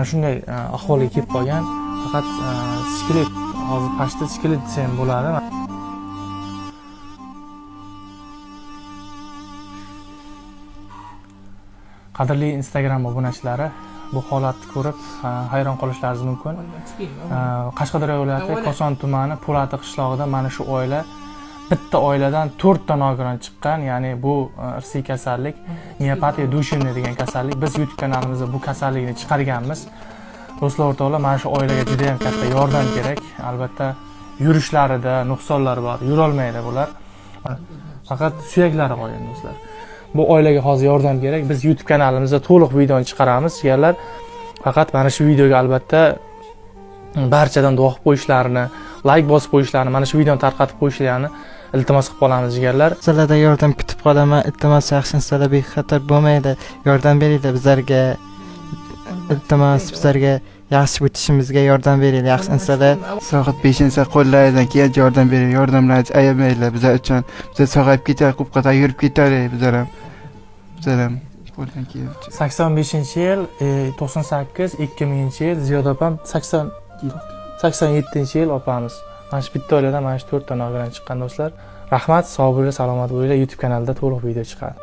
Shunday ahvolga kelib qolgan. Faqat skelet hozir pastda skelet desam bo'ladi. Qadrli Instagram obunachilari, bu holatni ko'rib hayron qolishlaringiz mumkin. Qashqadaryo viloyati Koson tumani Po'lati qishlog'ida mana shu oila bitta oiladan 4 ta nogiron chiqqan, ya'ni bu irsiy kasallik, miopatiya dushevniy degan kasallik. Biz YouTube kanalimizda bu kasallikni chiqarganmiz. Do'stlar o'rtoqlar, mana shu oilaga juda ham katta yordam kerak. Albatta, yurishlarida nuqsonlar bor, yura olmaydi bular. Faqat suyaklari qolgan do'stlar. Bu oilaga hozir yordam kerak. Biz YouTube kanalimizda to'liq videoni chiqaramiz. Sizlar faqat mana shu videoga albatta barchadan duo qilib qo'yishlarini, like bosib qo'yishlarini, mana shu videoni tarqatib qo'yishlarini iltimos qilib qolamiz jigarlar. Sizlardan yordam kutib qolaman. Iltimos, yaxshiliklar bexatar bo'lmaydi. Yordam beringlar bizlarga. Iltimos, bizlarga yaxshi o'tishimizga yordam beringlar. Yaxshiliklar. Soat 5-insa qo'llaringizdan kelgan yordam bering. Yordamlaringizni ayamanglar bizlar uchun. Biz sog'ayib ketaylik, ko'p qadar yurib ketaylik bizlar ham. Bizlar ham qo'ldan kelgancha. 85-yil, 98, 2000-yil Ziyoda opam 87-yil opamiz. Mana shu bitta oiladan mana shu 4 ta nogiron chiqqan do'stlar. Rahmat, sog' bo'linglar, salomat bo'linglar. YouTube kanalida to'liq video chiqadi.